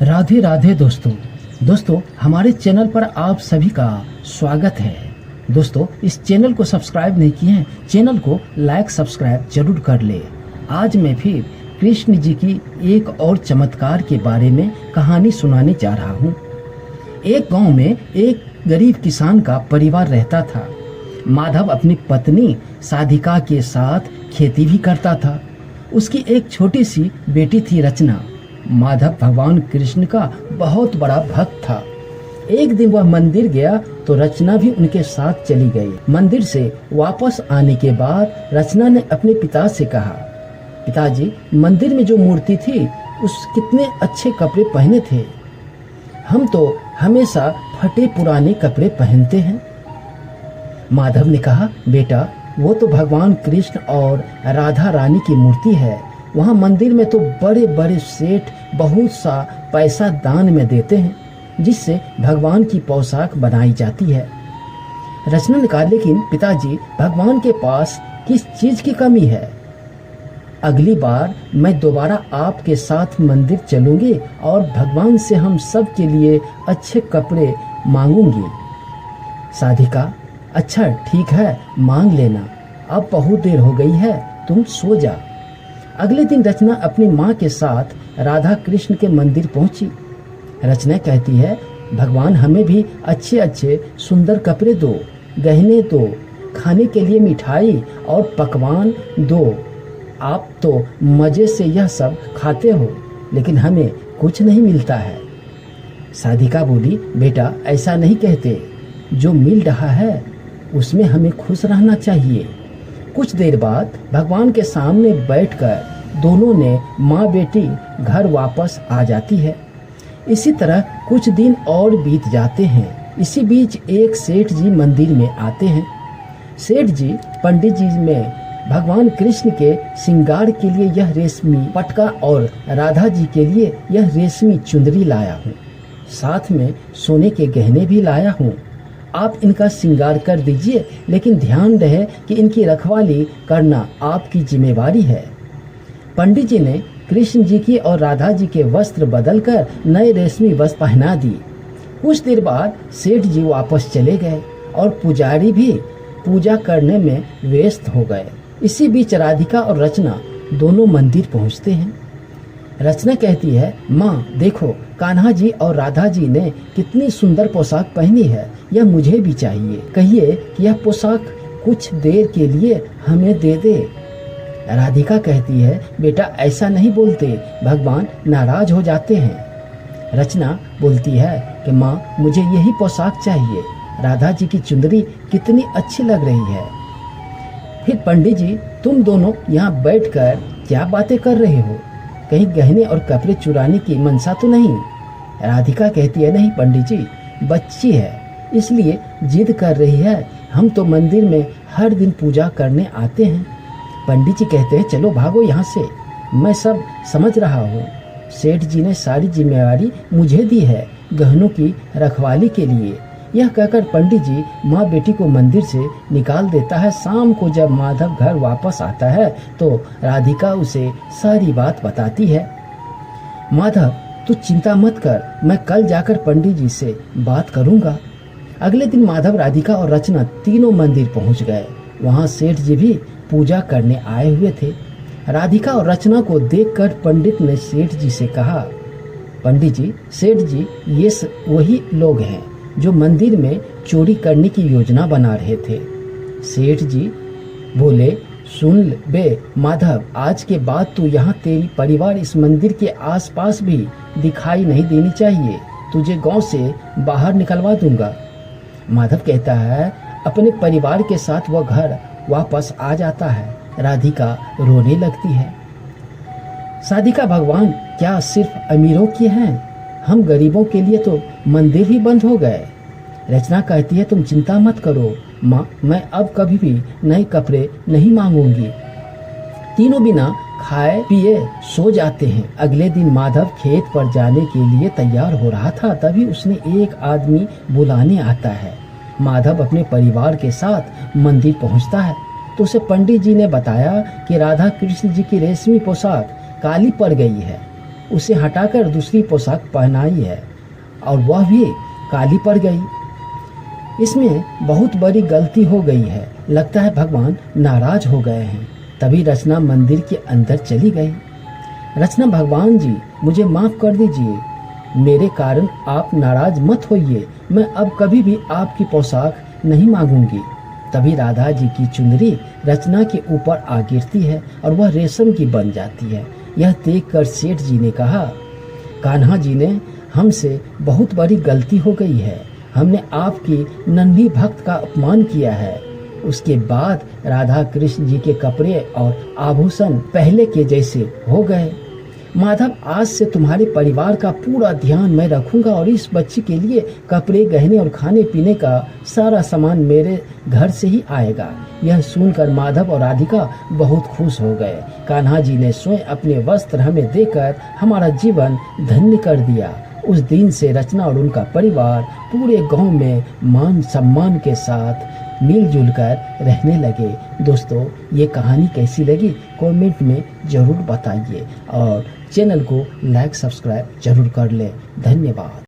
राधे राधे दोस्तों हमारे चैनल पर आप सभी का स्वागत है। दोस्तों, इस चैनल को सब्सक्राइब नहीं किए हैं, चैनल को लाइक सब्सक्राइब जरूर कर ले। आज मैं फिर कृष्ण जी की एक और चमत्कार के बारे में कहानी सुनाने जा रहा हूँ। एक गांव में एक गरीब किसान का परिवार रहता था। माधव अपनी पत्नी साधिका के साथ खेती भी करता था। उसकी एक छोटी सी बेटी थी रचना। माधव भगवान कृष्ण का बहुत बड़ा भक्त था। एक दिन वह मंदिर गया तो रचना भी उनके साथ चली गई। मंदिर से वापस आने के बाद रचना ने अपने पिता से कहा, पिताजी, मंदिर में जो मूर्ति थी उस कितने अच्छे कपड़े पहने थे। हम तो हमेशा फटे पुराने कपड़े पहनते हैं। माधव ने कहा, बेटा, वो तो भगवान कृष्ण और राधा रानी की मूर्ति है। वहाँ मंदिर में तो बड़े बड़े सेठ बहुत सा पैसा दान में देते हैं, जिससे भगवान की पोशाक बनाई जाती है। रचना ने कहा, लेकिन पिताजी, भगवान के पास किस चीज की कमी है? अगली बार मैं दोबारा आपके साथ मंदिर चलूंगी और भगवान से हम सब के लिए अच्छे कपड़े मांगूंगी। साधिका, अच्छा ठीक है, मांग लेना। अब बहुत देर हो गई है, तुम सो जा। अगले दिन रचना अपनी माँ के साथ राधा कृष्ण के मंदिर पहुंची। रचना कहती है, भगवान हमें भी अच्छे अच्छे सुंदर कपड़े दो, गहने दो, खाने के लिए मिठाई और पकवान दो। आप तो मजे से यह सब खाते हो, लेकिन हमें कुछ नहीं मिलता है। साधिका बोली, बेटा, ऐसा नहीं कहते। जो मिल रहा है उसमें हमें खुश रहना चाहिए। कुछ देर बाद भगवान के सामने बैठकर दोनों ने माँ बेटी घर वापस आ जाती है। इसी तरह कुछ दिन और बीत जाते हैं। इसी बीच एक सेठ जी मंदिर में आते हैं। सेठ जी, पंडित जी, में भगवान कृष्ण के श्रृंगार के लिए यह रेशमी पटका और राधा जी के लिए यह रेशमी चुंदरी लाया हूँ। साथ में सोने के गहने भी लाया हूँ। आप इनका श्रृंगार कर दीजिए, लेकिन ध्यान रहे कि इनकी रखवाली करना आपकी जिम्मेवारी है। पंडित जी ने कृष्ण जी की और राधा जी के वस्त्र बदलकर नए रेशमी वस्त्र पहना दी। कुछ देर बाद सेठ जी वापस चले गए और पुजारी भी पूजा करने में व्यस्त हो गए। इसी बीच राधिका और रचना दोनों मंदिर पहुंचते हैं। रचना कहती है, माँ देखो, कान्हा जी और राधा जी ने कितनी सुंदर पोशाक पहनी है, यह मुझे भी चाहिए। कहिए कि यह पोशाक कुछ देर के लिए हमें दे दे। राधिका कहती है, बेटा, ऐसा नहीं बोलते, भगवान नाराज हो जाते हैं। रचना बोलती है कि माँ, मुझे यही पोशाक चाहिए। राधा जी की चुंदरी कितनी अच्छी लग रही है। फिर पंडित जी, तुम दोनों यहाँ बैठकर क्या बातें कर रहे हो? कहीं गहने और कपड़े चुराने की मनसा तो नहीं? राधिका कहती है, नहीं पंडित जी, बच्ची है इसलिए जिद कर रही है। हम तो मंदिर में हर दिन पूजा करने आते हैं। पंडित जी कहते हैं, चलो भागो यहाँ से, मैं सब समझ रहा हूँ। सेठ जी ने सारी जिम्मेवारी मुझे दी है गहनों की रखवाली के लिए। यह कहकर पंडित जी माँ बेटी को मंदिर से निकाल देता है। शाम को जब माधव घर वापस आता है तो राधिका उसे सारी बात बताती है। माधव, तू चिंता मत कर, मैं कल जाकर पंडित जी से बात करूंगा। अगले दिन माधव, राधिका और रचना तीनों मंदिर पहुंच गए। वहां सेठ जी भी पूजा करने आए हुए थे। राधिका और रचना को देखकर पंडित ने सेठ जी से कहा, पंडित जी, सेठ जी, ये वही लोग हैं जो मंदिर में चोरी करने की योजना बना रहे थे। सेठ जी बोले, सुन बे माधव, आज के बाद तू यहाँ तेरी परिवार इस मंदिर के आसपास भी दिखाई नहीं देनी चाहिए। तुझे गांव से बाहर निकलवा दूंगा। माधव कहता है, अपने परिवार के साथ वह घर वापस आ जाता है। राधिका रोने लगती है। साधिका, भगवान क्या सिर्फ अमीरों की हैं? हम गरीबों के लिए तो मंदिर भी बंद हो गए। रचना कहती है, तुम चिंता मत करो माँ, मैं अब कभी भी नए कपड़े नहीं मांगूंगी। तीनों बिना खाए पिए सो जाते हैं। अगले दिन माधव खेत पर जाने के लिए तैयार हो रहा था, तभी उसने एक आदमी बुलाने आता है। माधव अपने परिवार के साथ मंदिर पहुंचता है तो उसे पंडित जी ने बताया कि राधा कृष्ण जी की रेशमी पोशाक काली पड़ गई है। उसे हटाकर दूसरी पोशाक पहनाई है और वह भी काली पड़ गई। इसमें बहुत बड़ी गलती हो गई है, लगता है भगवान नाराज हो गए हैं। तभी रचना मंदिर के अंदर चली गई। रचना, भगवान जी मुझे माफ कर दीजिए, मेरे कारण आप नाराज मत होइए, मैं अब कभी भी आपकी पोशाक नहीं मांगूंगी। तभी राधा जी की चुनरी रचना के ऊपर आ गिरती है और वह रेशम की बन जाती है। यह देखकर सेठ जी ने कहा, कान्हा जी ने हमसे बहुत बड़ी गलती हो गई है, हमने आपकी नन्ही भक्त का अपमान किया है। उसके बाद राधा कृष्ण जी के कपड़े और आभूषण पहले के जैसे हो गए। माधव, आज से तुम्हारे परिवार का पूरा ध्यान मैं रखूंगा और इस बच्ची के लिए कपड़े, गहने और खाने पीने का सारा सामान मेरे घर से ही आएगा। यह सुनकर माधव और राधिका बहुत खुश हो गए। कान्हा जी ने स्वयं अपने वस्त्र हमें देकर हमारा जीवन धन्य कर दिया। उस दिन से रचना और उनका परिवार पूरे गांव में मान सम्मान के साथ मिलजुल कर रहने लगे। दोस्तों, ये कहानी कैसी लगी कमेंट में ज़रूर बताइए और चैनल को लाइक सब्सक्राइब जरूर कर लें। धन्यवाद।